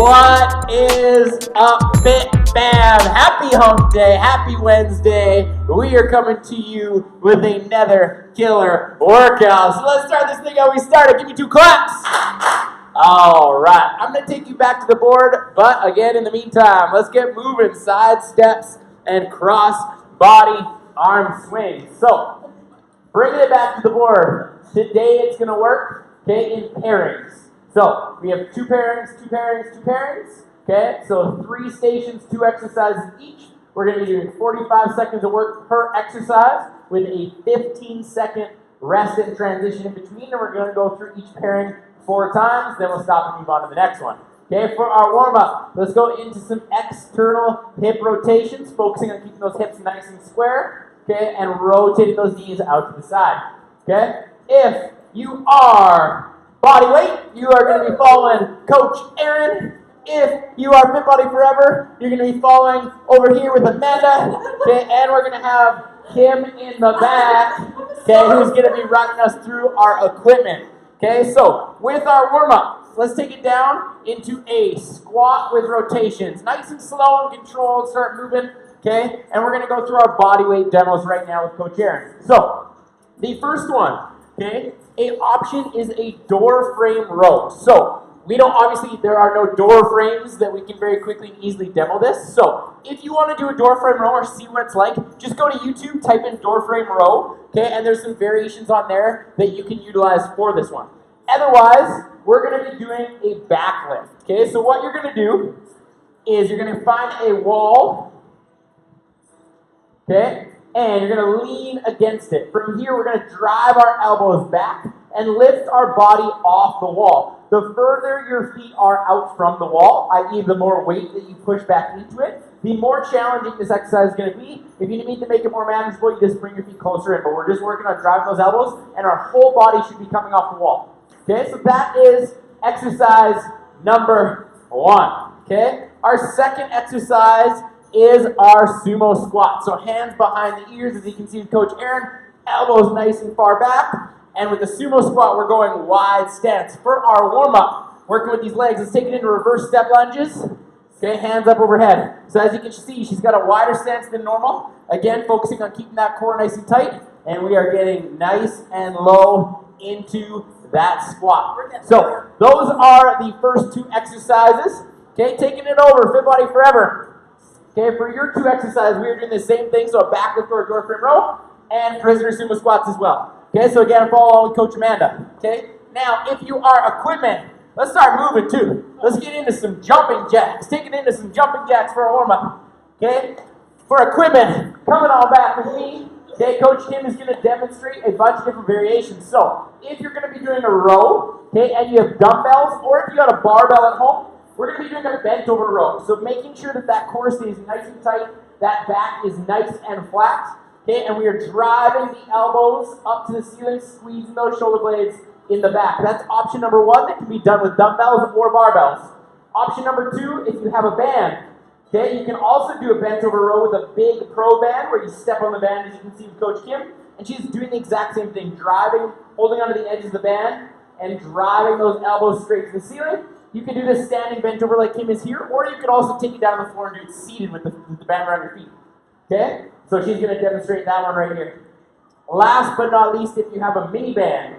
What is up, Fit Fam? Happy Hump Day, happy Wednesday. We are coming to you with another killer workout. So let's start this thing how we started. Give me 2 claps. All right, I'm going to take you back to the board, but again, in the meantime, let's get moving. Side steps and cross body arm swings. So, bringing it back to the board. Today it's going to work, okay, in pairings. So, we have 2 pairings, 2 pairings, 2 pairings, okay? So 3 stations, 2 exercises each. We're going to be doing 45 seconds of work per exercise with a 15-second rest and transition in between, and we're going to go through each pairing 4 times, then we'll stop and move on to the next one. Okay, for our warm-up, let's go into some external hip rotations, focusing on keeping those hips nice and square, okay, and rotating those knees out to the side, okay? If you are body weight, you are going to be following Coach Aaron. If you are Fit Body Forever, you're going to be following over here with Amanda, okay, and we're going to have Kim in the back, okay, who's going to be running us through our equipment. Okay, so with our warm-up, let's take it down into a squat with rotations. Nice and slow and controlled, start moving, okay? And we're going to go through our body weight demos right now with Coach Aaron. So, the first one, okay, an option is a door frame row. So, we don't, obviously, there are no door frames that we can very quickly and easily demo this. So, if you want to do a door frame row or see what it's like, just go to YouTube, type in door frame row, okay, and there's some variations on there that you can utilize for this one. Otherwise, we're going to be doing a back lift, okay? So what you're going to do is you're going to find a wall, okay, and you're going to lean against it. From here, we're going to drive our elbows back and lift our body off the wall. The further your feet are out from the wall, i.e. the more weight that you push back into it, the more challenging this exercise is going to be. If you need to make it more manageable, you just bring your feet closer in. But we're just working on driving those elbows, and our whole body should be coming off the wall. Okay, so that is exercise number 1. Okay, our second exercise is our sumo squat. So hands behind the ears, as you can see with Coach Aaron, elbows nice and far back. And with the sumo squat, we're going wide stance. For our warm-up, working with these legs, let's take it into reverse step lunges. Okay, hands up overhead. So as you can see, she's got a wider stance than normal. Again, focusing on keeping that core nice and tight. And we are getting nice and low into that squat. So those are the first 2 exercises. Okay, taking it over, Fit Body Forever. Okay, for your 2 exercises, we are doing the same thing, so a back lift or a door frame row, and prisoner sumo squats as well. Okay, so again, follow along with Coach Amanda. Okay, now if you are equipment, let's start moving too. Let's get into some jumping jacks. Take it into some jumping jacks for a warm-up. Okay, for equipment, coming on back with me. Okay, Coach Kim is going to demonstrate a bunch of different variations. So, if you're going to be doing a row, okay, and you have dumbbells, or if you got a barbell at home, we're going to be doing a bent over row. So, making sure that that core stays nice and tight, that back is nice and flat, okay, and we are driving the elbows up to the ceiling, squeezing those shoulder blades in the back. That's option number 1 that can be done with dumbbells or barbells. Option number 2, if you have a band. Okay, you can also do a bent over row with a big pro band where you step on the band, as you can see with Coach Kim, and she's doing the exact same thing, driving, holding onto the edges of the band, and driving those elbows straight to the ceiling. You can do this standing bent over like Kim is here, or you could also take it down on the floor and do it seated with the band around your feet. Okay, so she's going to demonstrate that one right here. Last but not least, if you have a mini band.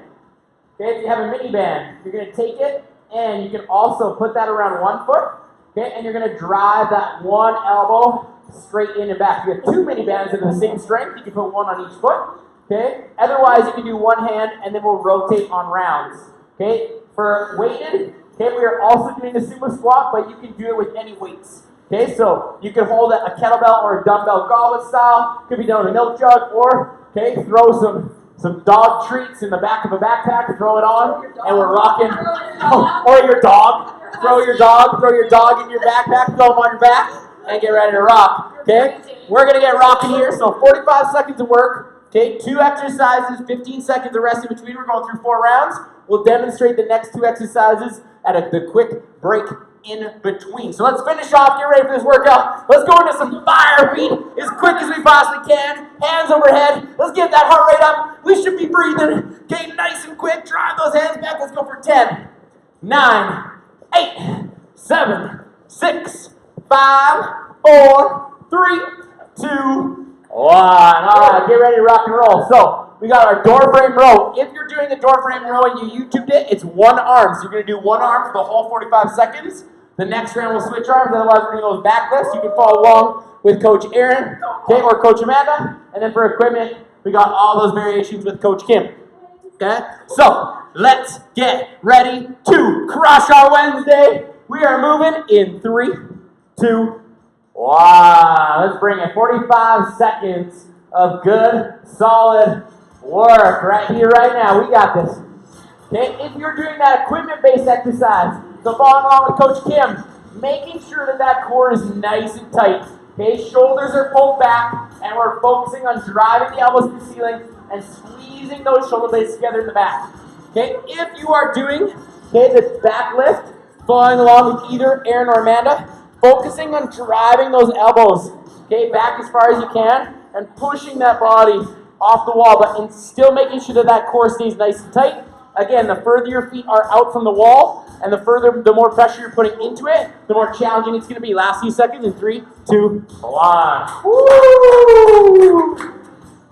Okay, if you have a mini band, you're going to take it, and you can also put that around one foot. Okay, and you're going to drive that one elbow straight in and back. If you have 2 mini bands that are the same strength, you can put one on each foot. Okay, otherwise you can do one hand and then we'll rotate on rounds. Okay, for weighted, okay, we are also doing a sumo squat, but you can do it with any weights. Okay, so you can hold a kettlebell or a dumbbell goblet style. Could be done with a milk jug, or okay, throw some dog treats in the back of a backpack, throw it on, and we're rocking. Or your dog. Throw your dog in your backpack, throw them on your back, and get ready to rock, okay? We're going to get rocking here, so 45 seconds of work, okay? 2 exercises, 15 seconds of rest in between. We're going through 4 rounds. We'll demonstrate the next 2 exercises at the quick break in between. So let's finish off, get ready for this workout. Let's go into some fire beat as quick as we possibly can. Hands overhead. Let's get that heart rate up. We should be breathing. Okay, nice and quick. Drive those hands back. Let's go for 10, 9, 8, 7, 6, 5, 4, 3, 2, 1. All right, get ready to rock and roll. So we got our door frame row. If you're doing a door frame row and you YouTubed it, it's one arm. So you're going to do one arm for the whole 45 seconds. The next round we'll switch arms. Otherwise, we're going to go back lifts. You can follow along with Coach Aaron, okay, or Coach Amanda. And then for equipment, we got all those variations with Coach Kim. Okay, so let's get ready to crush our Wednesday. We are moving in 3, 2, 1. Let's bring it 45 seconds of good, solid work right here, right now. We got this. Okay, if you're doing that equipment-based exercise, so following along with Coach Kim, making sure that that core is nice and tight. Okay, shoulders are pulled back, and we're focusing on driving the elbows to the ceiling and squeezing those shoulder blades together in the back. Okay, if you are doing the back lift, following along with either Aaron or Amanda, focusing on driving those elbows, back as far as you can, and pushing that body off the wall, but still making sure that that core stays nice and tight. Again, the further your feet are out from the wall, and the more pressure you're putting into it, the more challenging it's going to be. Last few seconds in 3, 2, 1. Woo!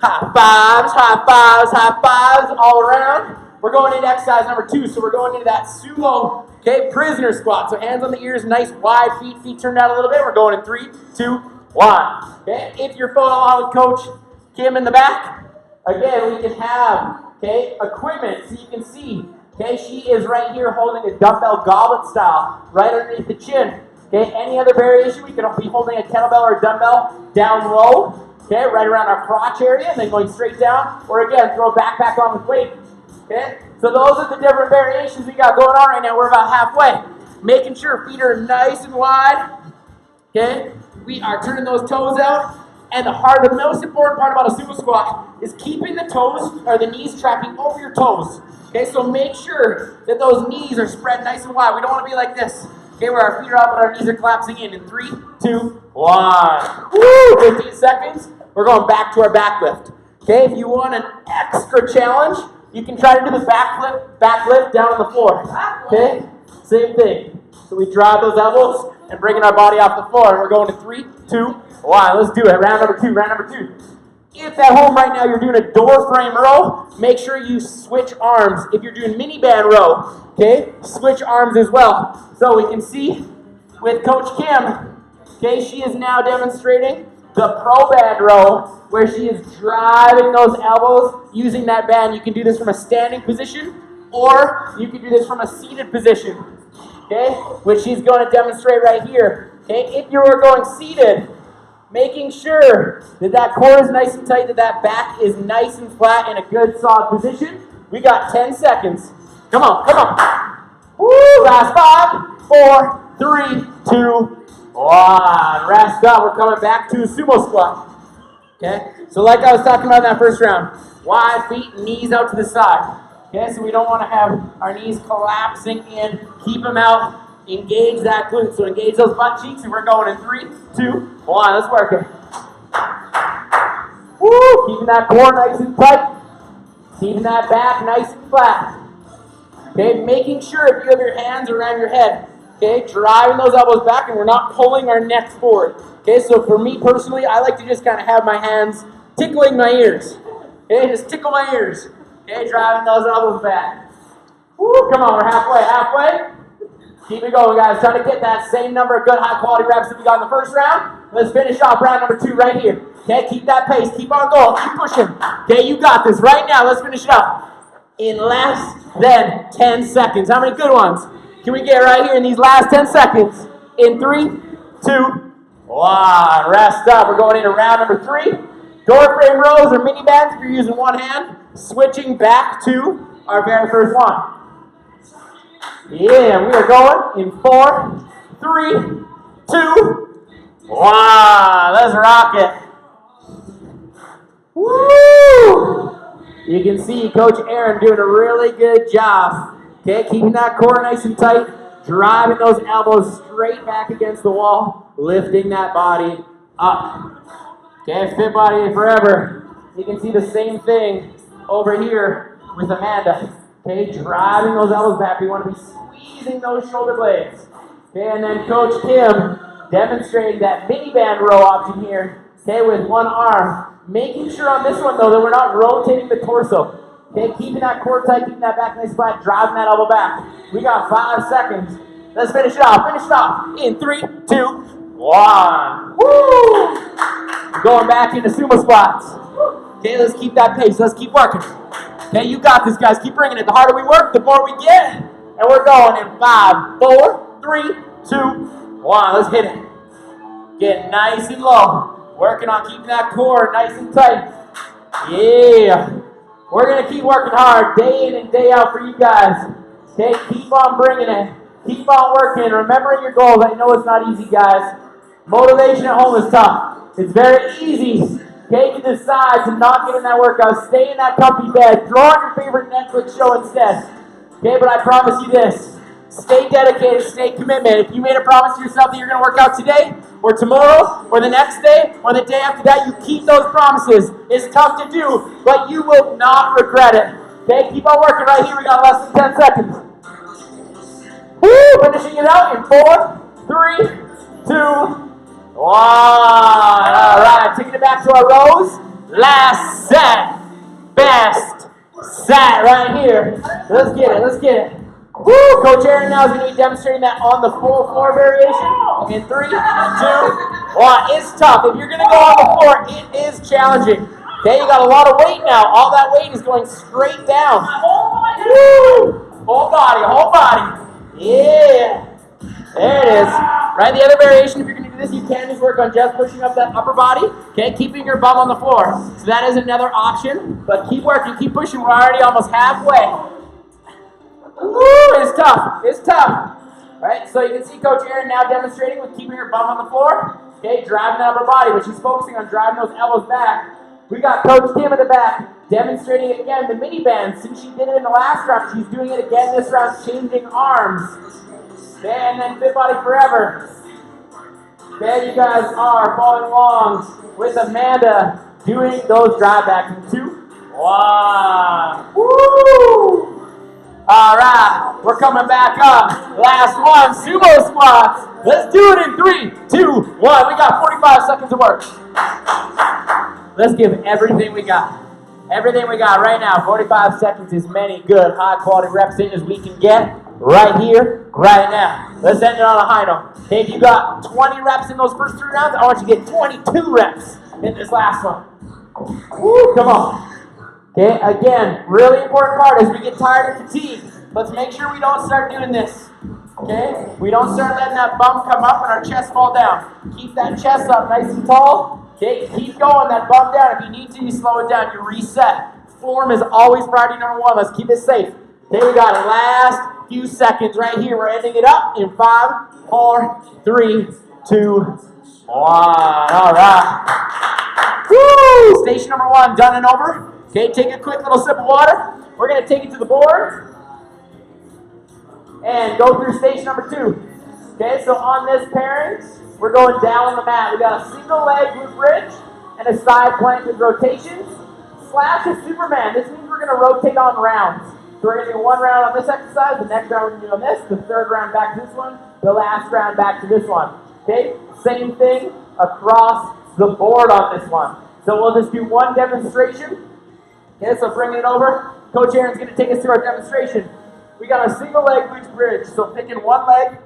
High fives, high fives, high fives all around. We're going into exercise number 2, so we're going into that sumo, prisoner squat. So hands on the ears, nice wide feet turned out a little bit. We're going in 3, 2, 1. Okay, if you're following along with Coach Kim in the back, again, we can have, equipment, so you can see, she is right here holding a dumbbell goblet style, right underneath the chin. Any other variation, we can be holding a kettlebell or a dumbbell down low, right around our crotch area, and then going straight down, or again, throw a backpack on with weight. So those are the different variations we got going on right now. We're about halfway. Making sure feet are nice and wide. We are turning those toes out. And the most important part about a sumo squat is keeping the toes or the knees tracking over your toes. So make sure that those knees are spread nice and wide. We don't want to be like this. Where our feet are up and our knees are collapsing in 3, 2, 1. Woo! 15 seconds. We're going back to our back lift. If you want an extra challenge, you can try to do the back lift down on the floor. Same thing. So we drive those elbows and bringing our body off the floor. And we're going to 3, 2, 1. Let's do it. Round number 2. If at home right now you're doing a door frame row, make sure you switch arms. If you're doing mini band row, switch arms as well. So we can see with Coach Kim, she is now demonstrating the pro band row, where she is driving those elbows using that band. You can do this from a standing position, or you can do this from a seated position, which she's going to demonstrate right here. If you are going seated, making sure that that core is nice and tight, that that back is nice and flat in a good solid position. We got 10 seconds. Come on. Woo! Last 5, 4, 3, 2, 1. Rest up. We're coming back to a sumo squat. So like I was talking about in that first round, wide feet, knees out to the side. So we don't want to have our knees collapsing in. Keep them out. Engage that glute. So engage those butt cheeks, and we're going in 3, 2, 1. Let's work it. Woo! Keeping that core nice and tight. Keeping that back nice and flat. Making sure if you have your hands around your head, driving those elbows back, and we're not pulling our necks forward. So for me personally, I like to just kind of have my hands tickling my ears. Just tickle my ears. Driving those elbows back. Woo, come on, we're halfway. Keep it going, guys. Trying to get that same number of good high quality reps that we got in the first round. Let's finish off round number 2 right here. Keep that pace. Keep on going. Keep pushing. You got this right now. Let's finish it up in less than 10 seconds. How many good ones can we get right here in these last 10 seconds? In 3, 2, 1. Rest up. We're going into round number 3. Door frame rows or mini bands if you're using one hand. Switching back to our very first one. Yeah, we are going in 4, 3, 2, 1. Let's rock it. Woo! You can see Coach Aaron doing a really good job. Keeping that core nice and tight. Driving those elbows straight back against the wall. Lifting that body up. Fit body forever. You can see the same thing over here with Amanda. Driving those elbows back. We want to be squeezing those shoulder blades. Okay, and then Coach Kim demonstrating that mini band row option here, okay, with one arm. Making sure on this one, though, that we're not rotating the torso. Okay, keeping that core tight, keeping that back nice flat, driving that elbow back. We got 5 seconds. Let's finish it off. Finish it off in 3, 2, 1. Woo! Going back into sumo squats. Okay, let's keep that pace. Let's keep working. Okay, you got this, guys. Keep bringing it. The harder we work, the more we get. And we're going in 5, 4, 3, 2, 1. Let's hit it. Get nice and low. Working on keeping that core nice and tight. Yeah. We're going to keep working hard day in and day out for you guys. Okay, keep on bringing it. Keep on working. Remembering your goals. I know it's not easy, guys. Motivation at home is tough. It's very easy, okay, to decide to not get in that workout. Stay in that comfy bed. Throw on your favorite Netflix show instead. Okay, but I promise you this. Stay dedicated, stay committed. If you made a promise to yourself that you're going to work out today, or tomorrow, or the next day, or the day after that, you keep those promises. It's tough to do, but you will not regret it. Okay, keep on working right here. We got less than 10 seconds. Woo! Finishing it out in 4, 3, 2, 1. All right, taking it back to our rows. Last set. Best set right here. Let's get it, let's get it. Woo! Coach Aaron now is going to be demonstrating that on the full floor variation. In 3, 2, 1. It's tough. If you're going to go on the floor, it is challenging. Okay, you got a lot of weight now. All that weight is going straight down. Woo! Whole body, whole body. Yeah. There it is. Right, the other variation, if you're going to do this, you can just work on just pushing up that upper body. Okay, keeping your bum on the floor. So that is another option. But keep working, keep pushing. We're already almost halfway. Woo, it's tough. It's tough. Right, so you can see Coach Aaron now demonstrating with keeping her bum on the floor. Okay, driving that upper body, but she's focusing on driving those elbows back. We got Coach Kim in the back demonstrating it again, the mini band. Since she did it in the last round, she's doing it again this round, changing arms. Okay, and then Fit Body Forever. Okay, you guys are following along with Amanda doing those drive backs in 2, 1. Woo! All right, we're coming back up. Last one, sumo squats. Let's do it in 3, 2, 1. We got 45 seconds of work. Let's give everything we got. Everything we got right now. 45 seconds, as many good, high-quality reps in as we can get right here, right now. Let's end it on a high note. Okay, if you got 20 reps in those first 3 rounds, I want you to get 22 reps in this last one. Woo, come on. Okay, again, really important part as we get tired and fatigued. Let's make sure we don't start doing this. Okay, we don't start letting that bum come up and our chest fall down. Keep that chest up nice and tall. Okay, keep going, that bum down. If you need to, you slow it down, you reset. Form is always priority number 1. Let's keep it safe. Okay, we got it. Last few seconds right here. We're ending it up in 5, 4, 3, 2, 1. All right. Woo! Station number 1 done and over. Okay, take a quick little sip of water. We're going to take it to the board and go through station number 2. Okay, so on this pairing, we're going down on the mat. We got a single leg glute bridge and a side plank with rotations / a Superman. This means we're going to rotate on rounds. So we're going to do 1 round on this exercise, the next round we're going to do on this, the 3rd round back to this one, the last round back to this one. Okay, same thing across the board on this one. So we'll just do 1 demonstration. Okay, so bringing it over. Coach Aaron's going to take us through our demonstration. We got a single leg glute bridge. So picking 1 leg,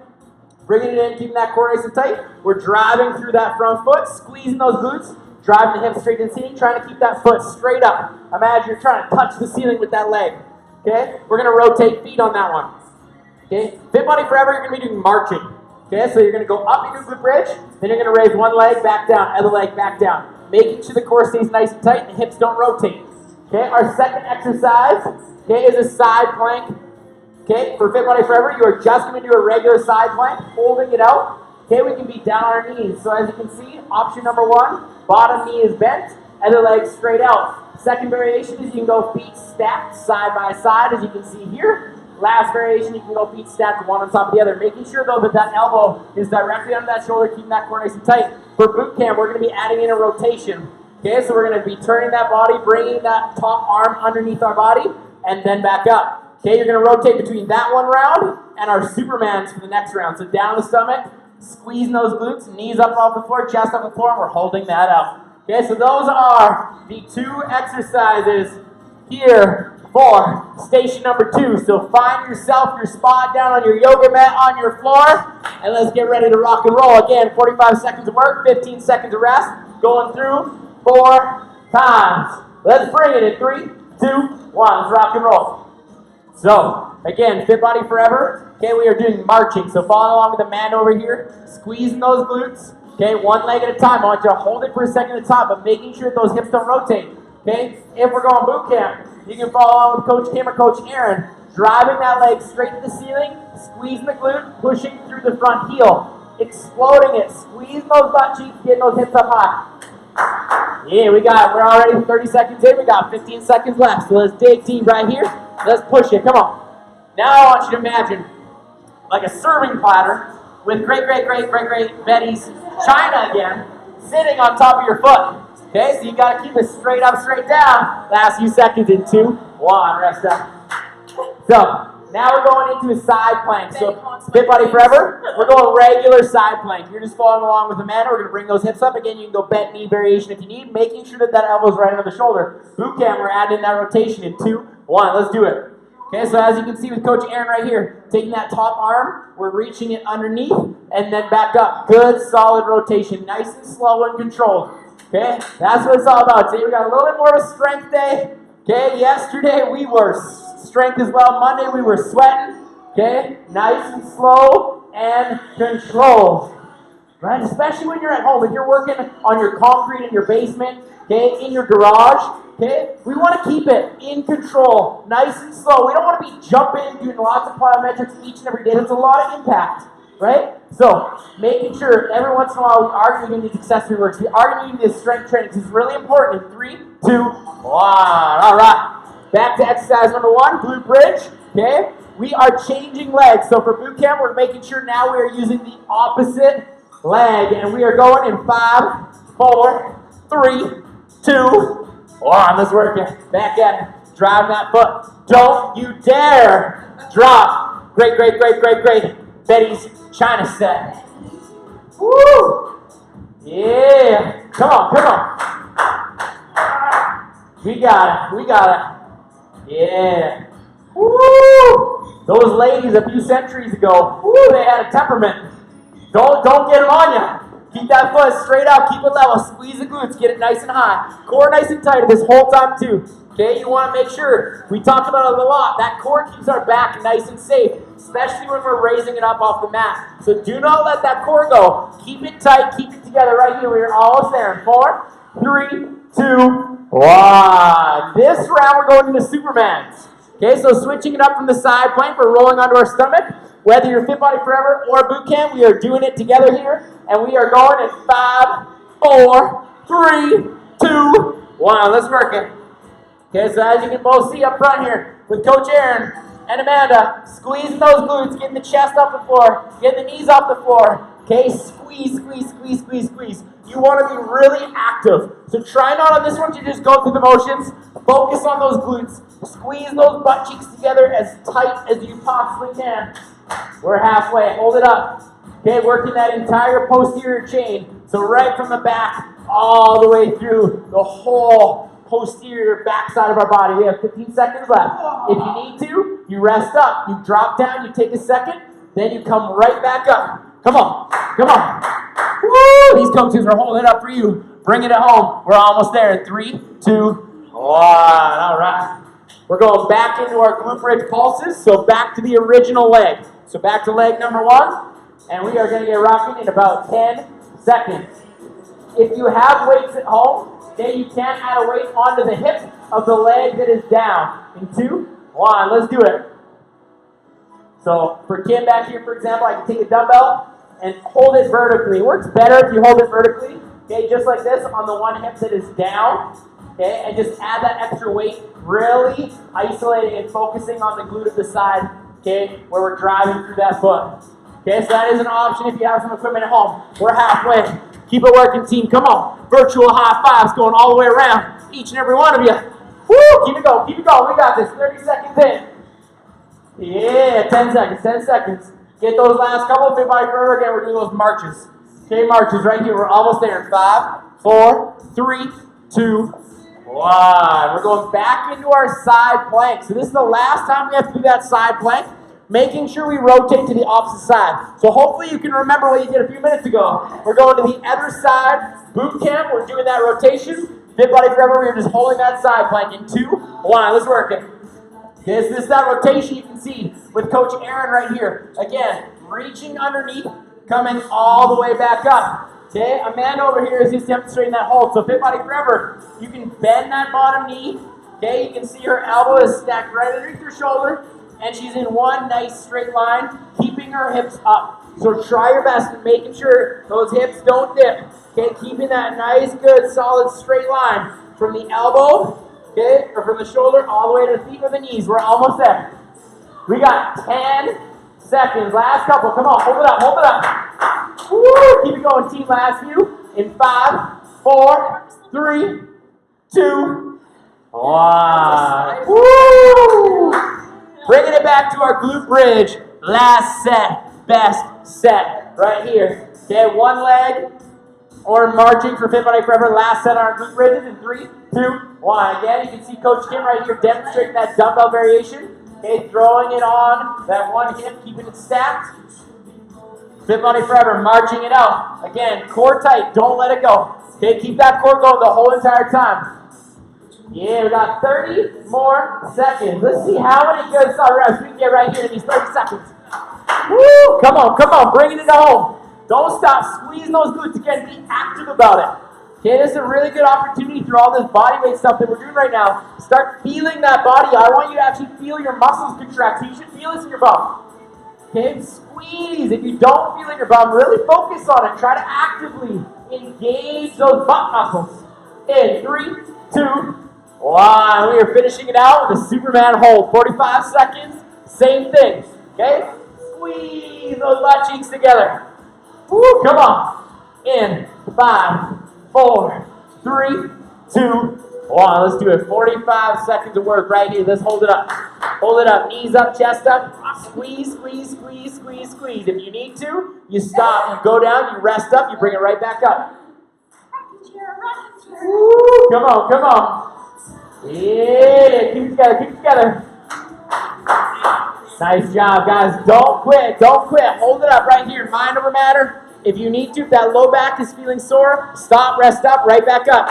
bringing it in, keeping that core nice and tight. We're driving through that front foot, squeezing those glutes, driving the hips straight to the ceiling, trying to keep that foot straight up. Imagine you're trying to touch the ceiling with that leg. Okay, we're going to rotate feet on that one. Okay, Fit Body Forever, you're going to be doing marching. Okay, so you're going to go up into glute bridge, then you're going to raise 1 leg, back down, other leg, back down. Making sure the core stays nice and tight and the hips don't rotate. Okay, our second exercise, okay, is a side plank. Okay, for Fit Body Forever, you are just going to do a regular side plank, holding it out. Okay, we can be down on our knees. So as you can see, option number 1, bottom knee is bent, other leg straight out. Second variation is you can go feet stacked side by side, as you can see here. Last variation, you can go feet stacked 1 on top of the other. Making sure, though, that that elbow is directly under that shoulder, keeping that core nice and tight. For boot camp, we're going to be adding in a rotation. Okay, so we're going to be turning that body, bringing that top arm underneath our body, and then back up. Okay, you're gonna rotate between that one round and our Supermans for the next round. So down on the stomach, squeezing those glutes, knees up off the floor, chest off the floor, and we're holding that out. Okay, so those are the 2 exercises here for station number 2. So find yourself your spot down on your yoga mat on your floor, and let's get ready to rock and roll. Again, 45 seconds of work, 15 seconds of rest, going through 4 times. Let's bring it in 3, 2, 1. Let's rock and roll. So, again, Fit Body Forever. Okay, we are doing marching. So follow along with Amanda over here, squeezing those glutes. Okay, one leg at a time. I want you to hold it for a second at a time, but making sure those hips don't rotate. Okay, if we're going boot camp, you can follow along with Coach Kim or Coach Aaron, driving that leg straight to the ceiling, squeezing the glute, pushing through the front heel, exploding it, squeezing those butt cheeks, getting those hips up high. Yeah, we're already 30 seconds in, we got 15 seconds left. So let's dig deep right here. Let's push it, come on. Now I want you to imagine like a serving platter with great Betty's China again, sitting on top of your foot. Okay, so you gotta keep it straight up, straight down. Last few seconds in 2, 1, rest up. So, now we're going into a side plank. So, Fit Body Forever, we're going regular side plank. You're just following along with Amanda. We're gonna bring those hips up. Again, you can go bent knee variation if you need, making sure that elbow's right under the shoulder. Boot camp, we're adding that rotation in 2, 1, let's do it. Okay, so as you can see with Coach Aaron right here, taking that top arm, we're reaching it underneath, and then back up. Good, solid rotation, nice and slow and controlled. Okay, that's what it's all about. Today we got a little bit more of a strength day. Okay, yesterday we were strength as well. Monday we were sweating. Okay, nice and slow and controlled. Right, especially when you're at home. If you're working on your concrete in your basement, okay, in your garage, okay, we want to keep it in control, nice and slow. We don't want to be jumping, doing lots of plyometrics each and every day. That's a lot of impact, right? So, making sure every once in a while we are going to do these accessory works. We are going to do this strength training. This is really important. In 3, 2, 1. All right. Back to exercise number 1, glute bridge. Okay. We are changing legs. So for boot camp, we're making sure now we are using the opposite leg, and we are going in 5, 4, 3, 2, 1. Let's work it. Back at it. Drive that foot. Don't you dare drop. Great. Betty's China set. Woo! Yeah. Come on. We got it. Yeah. Woo! Those ladies a few centuries ago, woo, they had a temperament. Don't get them on you. Keep that foot straight up. Keep it level. Squeeze the glutes. Get it nice and high. Core nice and tight this whole time too. Okay, you want to make sure, we talked about it a lot, that core keeps our back nice and safe, especially when we're raising it up off the mat. So do not let that core go. Keep it tight, keep it together right here. We're almost there. 4, 3, 2, 1. This round we're going into Supermans. Okay, so switching it up from the side plank, we're rolling onto our stomach. Whether you're Fit Body Forever or Boot Camp, we are doing it together here. And we are going in 5, 4, 3, 2, 1. Let's work it. Okay, so as you can both see up front here with Coach Aaron and Amanda, squeezing those glutes, getting the chest off the floor, getting the knees off the floor. Okay, squeeze. You want to be really active. So try not on this one to just go through the motions. Focus on those glutes. Squeeze those butt cheeks together as tight as you possibly can. We're halfway. Hold it up. Okay, working that entire posterior chain. So right from the back all the way through the whole posterior backside of our body. We have 15 seconds left. If you need to, you rest up. You drop down, you take a second, then you come right back up. Come on. Woo! These coaches are holding it up for you. Bring it home. We're almost there. 3, 2, 1. All right. We're going back into our glute bridge pulses. So back to the original leg. So back to leg number 1. And we are going to get rocking in about 10 seconds. If you have weights at home, then you can add a weight onto the hip of the leg that is down. In 2, 1, let's do it. So for Kim back here, for example, I can take a dumbbell and hold it vertically. It works better if you hold it vertically, okay, just like this on the one hip that is down, okay, and just add that extra weight, really isolating and focusing on the glute of the side, okay, where we're driving through that foot. Okay, so that is an option if you have some equipment at home. We're halfway. Keep it working, team. Come on. Virtual high fives going all the way around. Each and every one of you. Woo! Keep it going. We got this. 30 seconds in. Yeah, 10 seconds, 10 seconds. Get those last couple, fit body forever. Again, we're doing those marches. Okay, marches right here. We're almost there. 5, 4, 3, 2, 1. We're going back into our side plank. So this is the last time we have to do that side plank, making sure we rotate to the opposite side. So hopefully you can remember what you did a few minutes ago. We're going to the other side boot camp. We're doing that rotation. Fit body forever. We're just holding that side plank in 2, 1. Let's work it. This is that rotation you can see with Coach Aaron right here. Again, reaching underneath, coming all the way back up. Okay, Amanda over here is just demonstrating that hold. So Fit Body Forever, you can bend that bottom knee. Okay, you can see her elbow is stacked right underneath her shoulder, and she's in one nice straight line, keeping her hips up. So try your best at making sure those hips don't dip. Okay, keeping that nice, good, solid straight line from the elbow. Okay, or from the shoulder all the way to the feet or the knees. We're almost there. We got 10 seconds. Last couple. Come on, hold it up, hold it up. Woo! Keep it going, team. Last few. In 5, 4, 3, 2, 1. Woo! Bringing it back to our glute bridge. Last set, best set right here. Okay, one leg. Or marching for Fit Body Forever. Last set on our glute bridges in 3, 2, 1. Again, you can see Coach Kim right here demonstrating that dumbbell variation. Okay, throwing it on that one hip, keeping it stacked. Fit Body Forever, marching it out. Again, core tight, don't let it go. Okay, keep that core going the whole entire time. Yeah, we got 30 more seconds. Let's see how many good solid reps we can get right here in these 30 seconds. Woo! Come on, bringing it home. Don't stop squeezing those glutes. Again, be active about it. Okay, this is a really good opportunity through all this body weight stuff that we're doing right now. Start feeling that body. I want you to actually feel your muscles contract. So you should feel this in your bum. Okay, squeeze. If you don't feel it in your bum, really focus on it. Try to actively engage those butt muscles. In 3, 2, 1. We are finishing it out with a Superman hold. 45 seconds. Same thing. Okay, squeeze those butt cheeks together. Woo, come on. In 5, 4, 3, 2, 1. Let's do it. 45 seconds of work right here. Let's hold it up. Hold it up. Knees up, chest up. Squeeze, squeeze, squeeze, squeeze, squeeze. If you need to, you stop. You go down, you rest up, you bring it right back up. Woo, come on, come on. Yeah, keep it together, keep it together. Nice job, guys. Don't quit. Don't quit. Hold it up right here. Mind over matter. If you need to, if that low back is feeling sore, stop, rest up, right back up.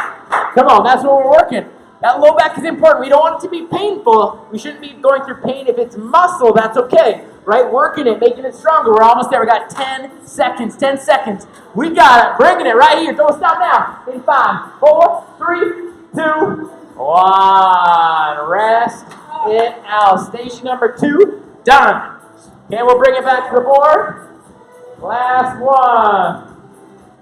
Come on, that's what we're working. That low back is important. We don't want it to be painful. We shouldn't be going through pain. If it's muscle, that's okay. Right? Working it, making it stronger. We're almost there. We got 10 seconds. 10 seconds. We got it. Bringing it right here. Don't stop now. In 5, 4, 3, 2, 1. Rest it out. Station number 2. Done. Okay, we'll bring it back to the board. Last one.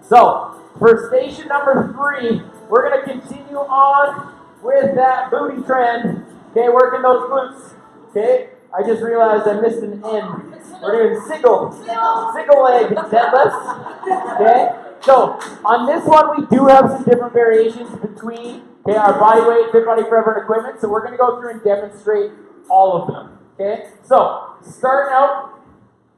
So, for station number 3, we're going to continue on with that booty trend. Okay, working those glutes. Okay, I just realized I missed an end. We're doing single leg deadlifts. Okay, so on this one we do have some different variations between our body weight, Fit Body Forever equipment. So we're going to go through and demonstrate all of them. Okay, so starting out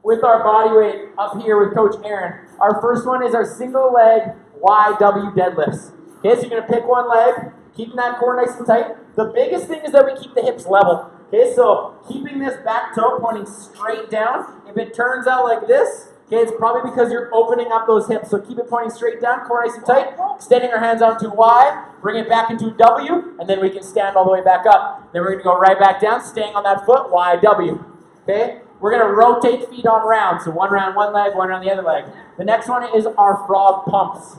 with our body weight up here with Coach Aaron. Our first one is our single leg YW deadlifts. Okay, so you're going to pick one leg, keeping that core nice and tight. The biggest thing is that we keep the hips level. Okay, so keeping this back toe pointing straight down. If it turns out like this, okay, it's probably because you're opening up those hips. So keep it pointing straight down, core nice and tight. Extending our hands onto Y, bring it back into W, and then we can stand all the way back up. Then we're going to go right back down, staying on that foot, YW. Okay? We're going to rotate feet on round. So one round one leg, one round the other leg. The next one is our frog pumps.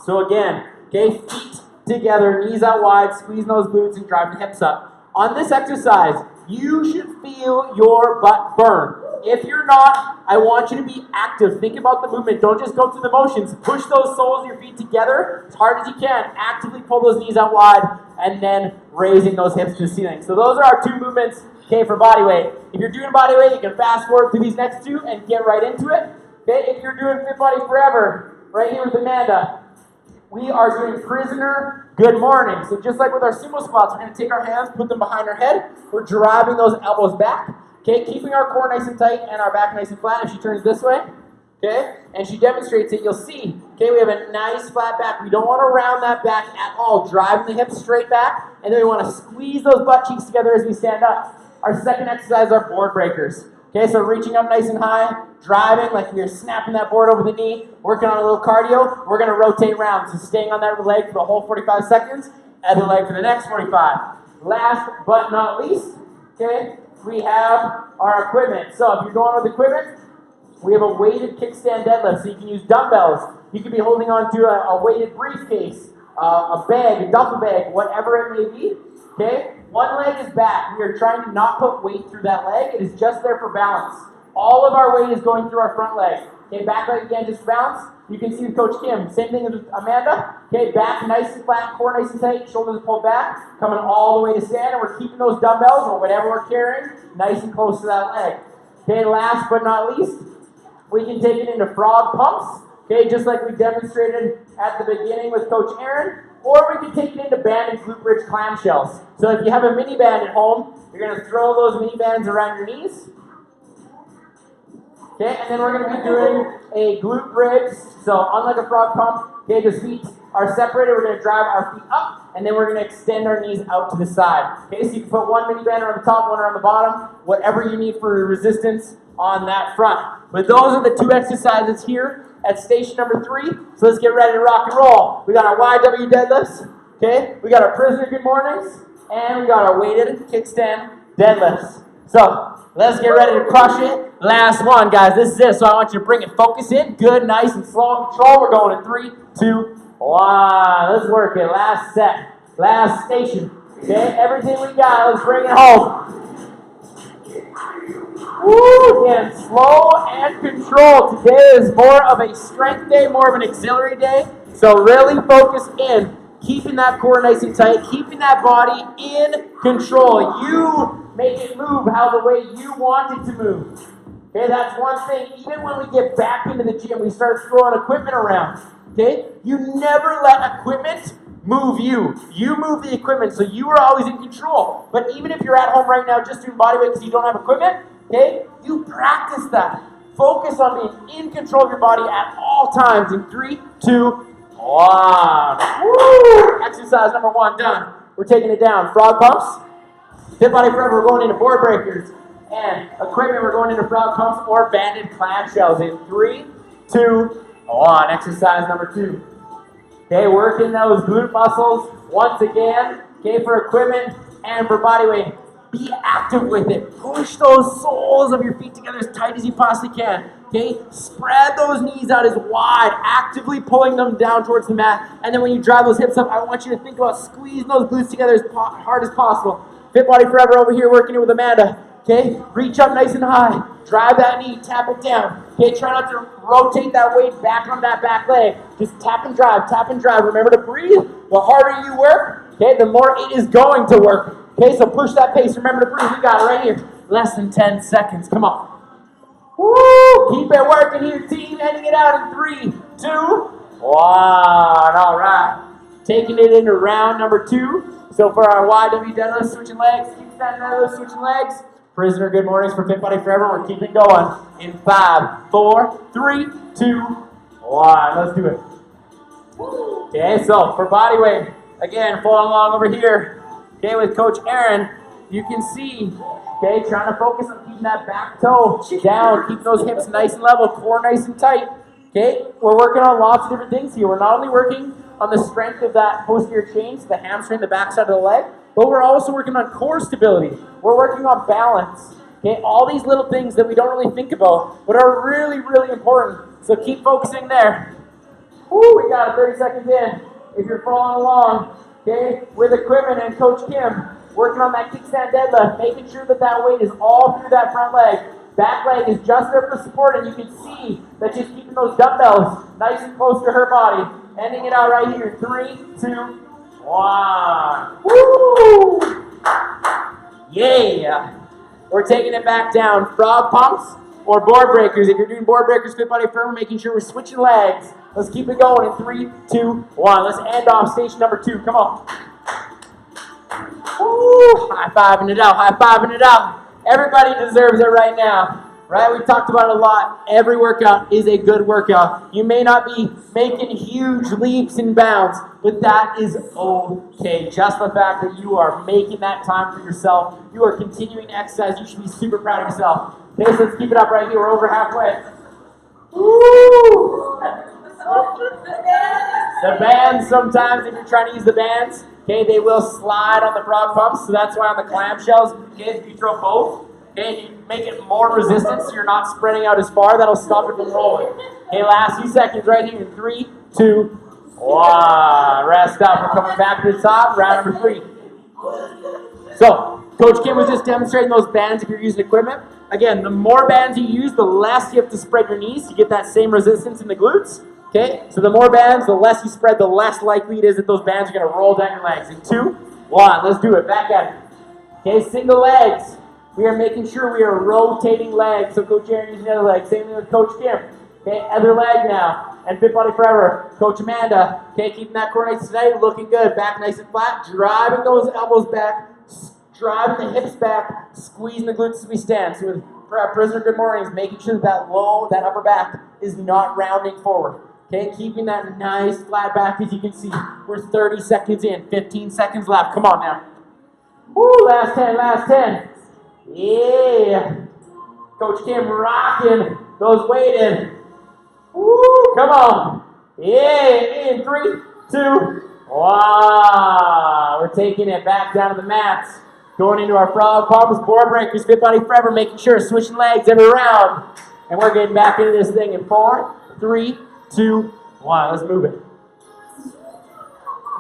So again, okay, feet together, knees out wide, squeeze those glutes and drive the hips up. On this exercise, you should feel your butt burn. If you're not, I want you to be active. Think about the movement. Don't just go through the motions. Push those soles of your feet together as hard as you can. Actively pull those knees out wide and then raising those hips to the ceiling. So those are our 2 movements, okay, for body weight. If you're doing body weight, you can fast forward through these next 2 and get right into it. Okay, if you're doing Fit Body Forever, right here with Amanda, we are doing prisoner good morning. So just like with our sumo squats, we're going to take our hands, put them behind our head. We're driving those elbows back. Okay, keeping our core nice and tight and our back nice and flat. If she turns this way, okay, and she demonstrates it, you'll see, okay, we have a nice flat back. We don't want to round that back at all. Driving the hips straight back, and then we want to squeeze those butt cheeks together as we stand up. Our second exercise are board breakers. Okay, so reaching up nice and high, driving like you're snapping that board over the knee, working on a little cardio. We're going to rotate round, so staying on that leg for the whole 45 seconds, other leg for the next 45. Last but not least, okay, we have our equipment. So if you're going with equipment, we have a weighted kickstand deadlift, so you can use dumbbells. You could be holding on to a weighted briefcase, a bag, a duffel bag, whatever it may be. Okay? One leg is back. We are trying to not put weight through that leg. It is just there for balance. All of our weight is going through our front leg. Okay, back leg again, just for balance. You can see with Coach Kim. Same thing as Amanda. Okay, back nice and flat, core nice and tight, shoulders pulled back, coming all the way to stand, and we're keeping those dumbbells or whatever we're carrying nice and close to that leg. Okay, last but not least, we can take it into frog pumps. Okay, just like we demonstrated at the beginning with Coach Aaron. Or we can take it into banded glute bridge clamshells. So if you have a mini band at home, you're going to throw those mini bands around your knees. Okay, and then we're going to be doing a glute bridge. So unlike a frog pump, okay, the feet are separated. We're going to drive our feet up, and then we're going to extend our knees out to the side. Okay, so you can put one mini band around the top, one around the bottom, whatever you need for resistance on that front. But those are the two exercises here at station number 3. So let's get ready to rock and roll. We got our YW deadlifts, okay? We got our prisoner good mornings, and we got our weighted kickstand deadlifts. So let's get ready to crush it. Last one, guys. This is it. So I want you to bring it, focus in, good, nice, and slow control. We're going in 3, 2, 1. Let's work it. Last set, last station. Okay, everything we got. Let's bring it home. Woo! Again, slow and control. Today is more of a strength day, more of an auxiliary day. So really focus in, keeping that core nice and tight, keeping that body in control. You make it move how the way you want it to move. Okay, that's one thing. Even when we get back into the gym, we start throwing equipment around. Okay, you never let equipment move you. You move the equipment, so you are always in control. But even if you're at home right now just doing bodyweight because you don't have equipment, okay, you practice that. Focus on being in control of your body at all times. In 3, 2, 1. Woo! Exercise number 1 done. We're taking it down. Frog pumps. Fit body forever. We're going into board breakers. And equipment, we're going into frog pumps or banded clamshells. In 3, 2, 1. Exercise number 2. Okay, working those glute muscles once again. Okay, for equipment and for body weight. Be active with it. Push those soles of your feet together as tight as you possibly can. Okay, spread those knees out as wide, actively pulling them down towards the mat. And then when you drive those hips up, I want you to think about squeezing those glutes together as hard as possible. Fit Body Forever over here working it with Amanda. Okay, reach up nice and high. Drive that knee, tap it down. Okay, try not to rotate that weight back on that back leg. Just tap and drive, tap and drive. Remember to breathe. The harder you work, okay, the more it is going to work. Okay, so push that pace. Remember to breathe. We got it right here. Less than 10 seconds. Come on. Woo! Keep it working here, team. Ending it out in 3, 2, 1. All right. Taking it into round number 2. So for our YW deadlift, switching legs. Kickstand deadlift, switching legs. Prisoner good mornings for Fit Body Forever. We're keeping going in 5, 4, 3, 2, 1. Let's do it. Okay, so for body weight, again, following along over here. Okay, with Coach Aaron, you can see, okay, trying to focus on keeping that back toe down, keep those hips nice and level, core nice and tight. Okay, we're working on lots of different things here. We're not only working on the strength of that posterior chain, so the hamstring, the backside of the leg, but we're also working on core stability. We're working on balance. Okay, all these little things that we don't really think about, but are really, really important. So keep focusing there. Woo, we got it, 30 seconds in. If you're following along, okay, with equipment and Coach Kim, working on that kickstand deadlift, making sure that that weight is all through that front leg. Back leg is just there for support, and you can see that she's keeping those dumbbells nice and close to her body. Ending it out right here. 3, 2, 1. Woo! Yeah! We're taking it back down. Frog pumps or board breakers. If you're doing board breakers, Fit Body Forever, making sure we're switching legs. Let's keep it going in 3, 2, 1. Let's end off station number 2. Come on. Woo! High-fiving it out. High-fiving it out. Everybody deserves it right now. Right? We talked about it a lot. Every workout is a good workout. You may not be making huge leaps and bounds, but that is okay. Just the fact that you are making that time for yourself, you are continuing to exercise, you should be super proud of yourself. Okay, so let's keep it up right here. We're over halfway. Woo! The bands, sometimes if you're trying to use the bands, okay, they will slide on the frog pumps, so that's why on the clamshells, okay, if you throw both, okay, you make it more resistance so you're not spreading out as far, that'll stop it from rolling. Okay, last few seconds right here in 3, 2, 1. Rest up. We're coming back to the top, round number 3. So, Coach Kim was just demonstrating those bands if you're using equipment. Again, the more bands you use, the less you have to spread your knees to get that same resistance in the glutes. Okay, so the more bands, the less you spread, the less likely it is that those bands are going to roll down your legs. In 2, 1, let's do it. Back at it. Okay, single legs. We are making sure we are rotating legs. So Coach Aaron using the other leg. Same thing with Coach Kim. Okay, other leg now. And Fit Body Forever. Coach Amanda. Okay, keeping that core nice and tight, looking good. Back nice and flat. Driving those elbows back. Driving the hips back. Squeezing the glutes as we stand. So with Prisoner Good Mornings, making sure that upper back is not rounding forward. Okay, keeping that nice flat back as you can see. We're 30 seconds in, 15 seconds left. Come on now. Woo, last 10, last 10. Yeah. Coach Kim rocking those weighted. Woo, come on. Yeah, in 3, 2, 1. We're taking it back down to the mats. Going into our frog pumps, board breakers, Fit Body Forever, making sure switching legs every round. And we're getting back into this thing in 4, 3, 2, 1. Let's move it.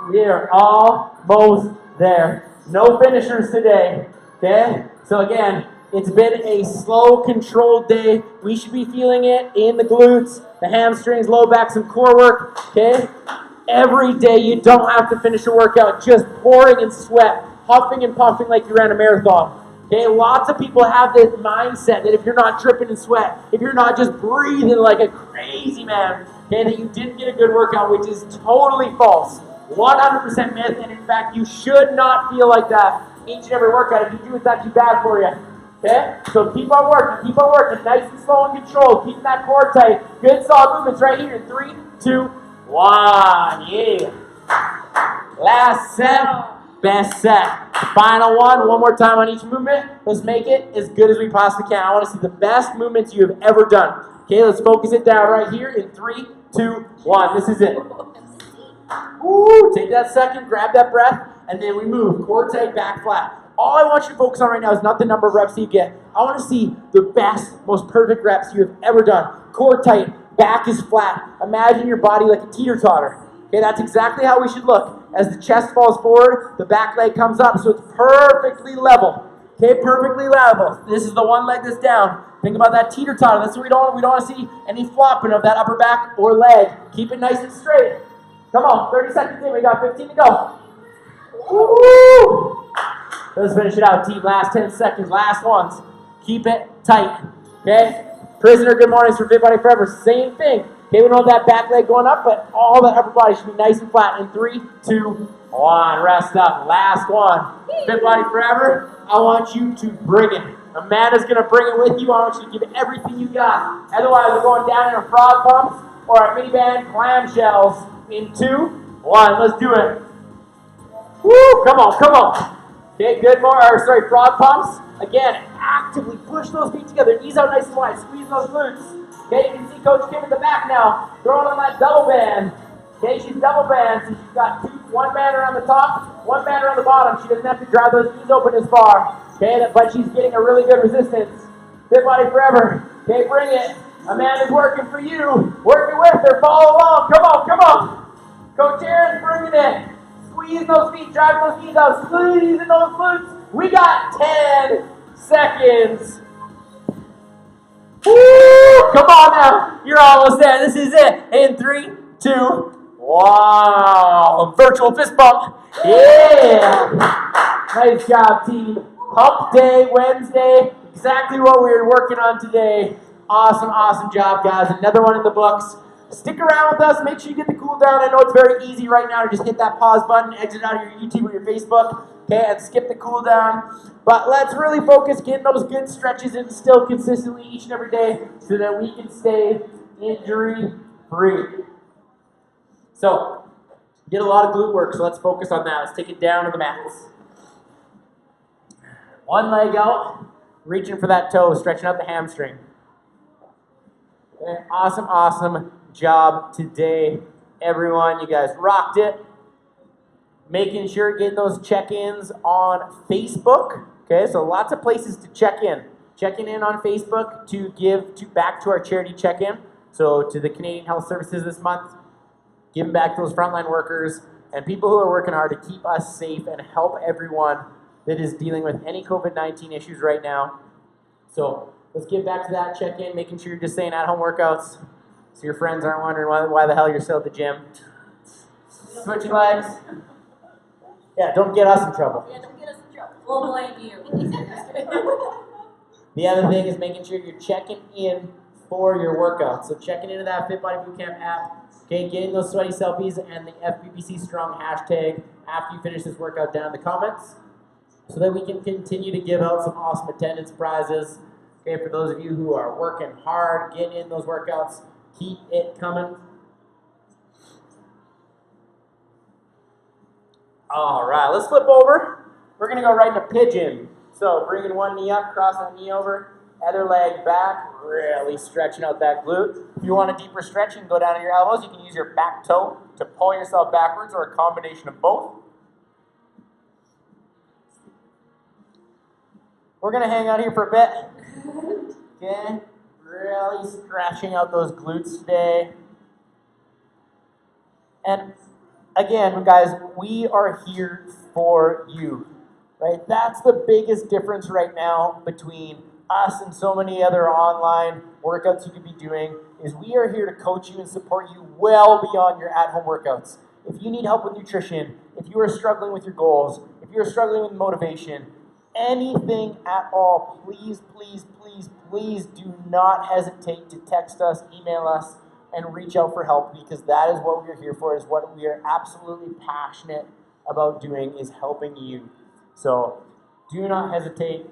We're almost there. No finishers today. Okay? So again, it's been a slow, controlled day. We should be feeling it in the glutes, the hamstrings, low back, some core work. Okay? Every day you don't have to finish a workout just pouring in sweat, huffing and puffing like you ran a marathon. Okay, lots of people have this mindset that if you're not dripping in sweat, if you're not just breathing like a crazy man, okay, that you didn't get a good workout, which is totally false. 100% myth, and in fact, you should not feel like that each and every workout. If you do, it's actually bad for you. Okay, so keep on working, nice and slow and controlled, keeping that core tight. Good solid movements right here in 3, 2, 1. Yeah. Last set. Best set. Final one more time on each movement. Let's make it as good as we possibly can. I want to see the best movements you have ever done. Okay, let's focus it down right here in 3, 2, 1. This is it. Woo, take that second, grab that breath, and then we move. Core tight, back flat. All I want you to focus on right now is not the number of reps you get. I want to see the best, most perfect reps you have ever done. Core tight, back is flat. Imagine your body like a teeter-totter. Okay, that's exactly how we should look. As the chest falls forward, the back leg comes up, so it's perfectly level. Okay, perfectly level. This is the one leg that's down. Think about that teeter-totter. That's what we don't want to see any flopping of that upper back or leg. Keep it nice and straight. Come on, 30 seconds in. We got 15 to go. Woo! Let's finish it out, team. Last 10 seconds, last ones. Keep it tight. Okay? Prisoner Good Mornings for Fit Body Forever. Same thing. Okay, we don't have that back leg going up, but all the upper body should be nice and flat. In 3, 2, 1. Rest up. Last one. Fit Body Forever, I want you to bring it. Amanda's going to bring it with you. I want you to give it everything you got. Otherwise, we're going down in our frog pumps or our mini band clamshells. In 2, 1. Let's do it. Woo! Come on, come on. Okay, good frog pumps. Again, actively push those feet together. Knees out nice and wide. Squeeze those glutes. Okay, you can see Coach Kim at the back now, throwing on that double band. Okay, she's double band, so she's got one band around the top, one band around the bottom. She doesn't have to drive those knees open as far. Okay, but she's getting a really good resistance. Fit Body Forever. Okay, bring it. Amanda's working for you. Working with her. Follow along. Come on, come on. Coach Aaron's bringing it. Squeeze those feet, drive those knees out, squeezing those glutes. We got 10 seconds. Woo! Come on now. You're almost there. This is it. In 3, 2, wow. Virtual fist bump. Yeah. Nice job, team. Hump day, Wednesday. Exactly what we were working on today. Awesome, awesome job, guys. Another one in the books. stick around with us. Make sure you get the cool down. I know it's very easy right now to just hit that pause button, exit out of your YouTube or your Facebook, okay, and skip the cool down. But let's really focus getting those good stretches in still consistently each and every day so that we can stay injury-free. So, did a lot of glute work, so let's focus on that. Let's take it down to the mats. One leg out, reaching for that toe, stretching out the hamstring. Okay, awesome job today, everyone. You guys rocked it. Making sure getting those check-ins on Facebook. Okay, so lots of places to check in. Checking in on Facebook to give back to our charity check-in. So to the Canadian Health Services this month, giving back to those frontline workers and people who are working hard to keep us safe and help everyone that is dealing with any COVID-19 issues right now. So let's get back to that check-in, making sure you're just saying at-home workouts so your friends aren't wondering why the hell you're still at the gym. Switching legs. Yeah, don't get us in trouble. Yeah, don't get us in trouble. We'll blame you. The other thing is making sure you're checking in for your workout. So checking into that Fit Body Bootcamp app, okay, getting those sweaty selfies and the FBBC Strong hashtag after you finish this workout down in the comments so that we can continue to give out some awesome attendance prizes. Okay, for those of you who are working hard, getting in those workouts, keep it coming. All right, let's flip over. We're going to go right into pigeon. So bringing one knee up, cross that knee over, other leg back, really stretching out that glute. If you want a deeper stretch, you can go down to your elbows. You can use your back toe to pull yourself backwards or a combination of both. We're going to hang out here for a bit. Okay, really stretching out those glutes today. And again, guys, we are here for you, right? That's the biggest difference right now between us and so many other online workouts you could be doing is we are here to coach you and support you well beyond your at-home workouts. If you need help with nutrition, if you are struggling with your goals, if you're struggling with motivation, anything at all, please do not hesitate to text us, email us, and reach out for help because that is what we're here for, is what we are absolutely passionate about doing is helping you. So do not hesitate,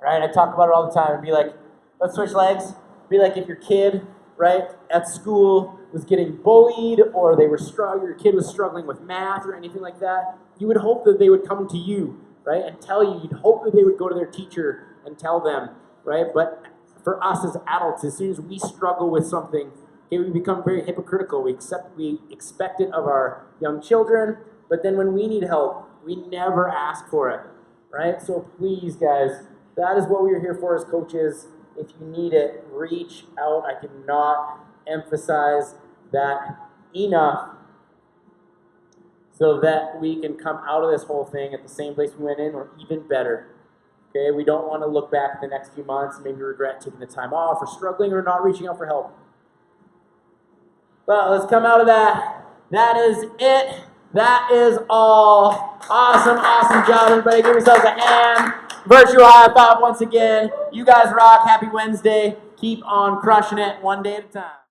right? I talk about it all the time and be like, let's switch legs. Be like if your kid, right, at school was getting bullied or your kid was struggling with math or anything like that, you would hope that they would come to you, right, and tell you. You'd hope that they would go to their teacher and tell them, right? But for us as adults, as soon as we struggle with something, okay, we become very hypocritical. We expect it of our young children, but then when we need help, we never ask for it, right? So please, guys, that is what we are here for as coaches. If you need it, reach out. I cannot emphasize that enough so that we can come out of this whole thing at the same place we went in or even better. Okay, we don't want to look back in the next few months and maybe regret taking the time off or struggling or not reaching out for help. Well, let's come out of that. That is it. That is all. Awesome job, everybody. Give yourselves a hand. Virtual high five once again. You guys rock. Happy Wednesday. Keep on crushing it one day at a time.